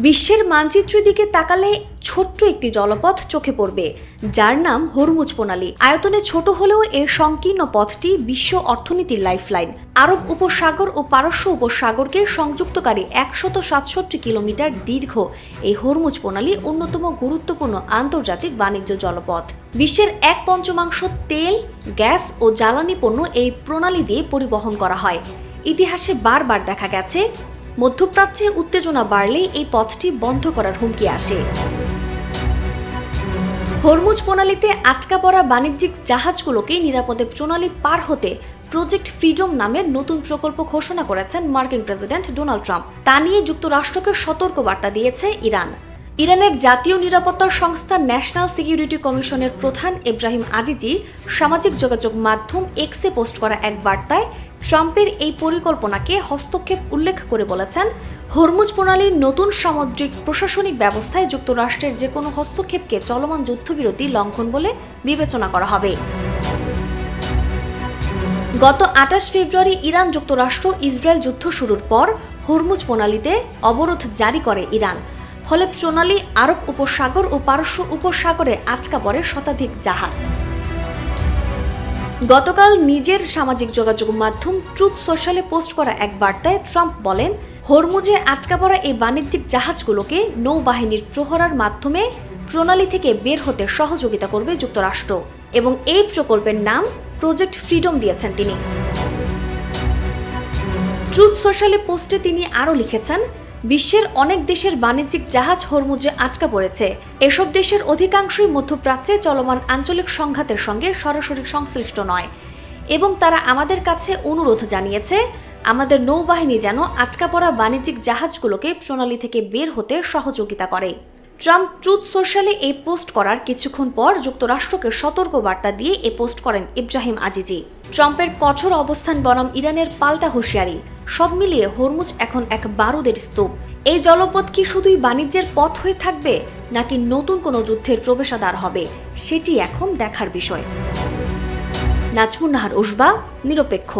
বিশ্বের মানচিত্রের দিকে তাকালে ছোট্ট একটি জলপথ চোখে পড়বে, যার নাম হরমুজ প্রণালী। আয়তনে ছোট হলেও এর সংকীর্ণ পথটি বিশ্ব অর্থনীতির লাইফলাইন। আরব উপসাগর ও পারস্য উপসাগরকে সংযুক্তকারী ১৬৭ কিলোমিটার দীর্ঘ এই হরমুজ প্রণালী অন্যতম গুরুত্বপূর্ণ আন্তর্জাতিক বাণিজ্য জলপথ। বিশ্বের ১/৫ তেল, গ্যাস ও জ্বালানি পণ্য এই প্রণালী দিয়ে পরিবহন করা হয়। ইতিহাসে বারবার দেখা গেছে, মধ্যপ্রাচ্যে উত্তেজনা বাড়লে এই পথটি বন্ধ করার হুমকি আসে। হরমুজ প্রণালীতে আটকা পড়া বাণিজ্যিক জাহাজগুলোকে নিরাপদে প্রণালী পার হতে প্রজেক্ট ফ্রিডম নামের নতুন প্রকল্প ঘোষণা করেছেন মার্কিন প্রেসিডেন্ট ডোনাল্ড ট্রাম্প। তা নিয়ে যুক্তরাষ্ট্রকে সতর্কবার্তা দিয়েছে ইরান। ইরানের জাতীয় নিরাপত্তা সংস্থা ন্যাশনাল সিকিউরিটি কমিশনের প্রধান এব্রাহিম আজিজি সামাজিক যোগাযোগ মাধ্যম এক্সে পোস্ট করা এক বার্তায় ট্রাম্পের এই পরিকল্পনাকে হস্তক্ষেপ উল্লেখ করে বলেছেন, হরমুজ প্রণালীর নতুন সামুদ্রিক প্রশাসনিক ব্যবস্থায় যুক্তরাষ্ট্রের যে কোনো হস্তক্ষেপকে চলমান যুদ্ধবিরতি লঙ্ঘন বলে বিবেচনা করা হবে। গত ২৮ ফেব্রুয়ারি ইরান যুক্তরাষ্ট্র ইসরায়েল যুদ্ধ শুরুর পর হরমুজ প্রণালীতে অবরোধ জারি করে ইরান। ফলে প্রণালী আরব উপসাগর ও পারস্য উপসাগরে আটকা পড়ে শতাধিক জাহাজ। গতকাল নিজের সামাজিক যোগাযোগ মাধ্যম ট্রুথ সোশ্যালে পোস্ট করা এক বার্তায় ট্রাম্প বলেন, হরমুজে আটকা পড়া এই বাণিজ্যিক জাহাজগুলোকে নৌবাহিনীর প্রহরার মাধ্যমে প্রণালী থেকে বের হতে সহযোগিতা করবে যুক্তরাষ্ট্র এবং এই প্রকল্পের নাম প্রজেক্ট ফ্রিডম দিয়েছেন তিনি। ট্রুথ সোশ্যালে পোস্টে তিনি আরও লিখেছেন, বিশ্বের অনেক দেশের বাণিজ্যিক জাহাজ হরমুজে আটকা পড়েছে। এসব দেশের অধিকাংশই মধ্যপ্রাচ্যে চলমান আঞ্চলিক সংঘাতের সঙ্গে সরাসরি সংশ্লিষ্ট নয় এবং তারা আমাদের কাছে অনুরোধ জানিয়েছে আমাদের নৌবাহিনী যেন আটকা পড়া বাণিজ্যিক জাহাজগুলোকে প্রণালী থেকে বের হতে সহযোগিতা করে। ট্রাম্প ট্রুথ সোশ্যালে এই পোস্ট করার কিছুক্ষণ পর যুক্তরাষ্ট্রকে সতর্ক বার্তা দিয়ে এ পোস্ট করেন ইব্রাহিম আজিজি। ট্রাম্পের কঠোর অবস্থান বনাম ইরানের পাল্টা হুঁশিয়ারি, সব মিলিয়ে হরমুজ এখন এক বারুদের স্তূপ। এই জলপথ কি শুধুই বাণিজ্যের পথ হয়ে থাকবে নাকি নতুন কোনো যুদ্ধের প্রবেশদ্বার হবে, সেটি এখন দেখার বিষয়। নাজমুন নাহার উসবা, নিরপেক্ষ।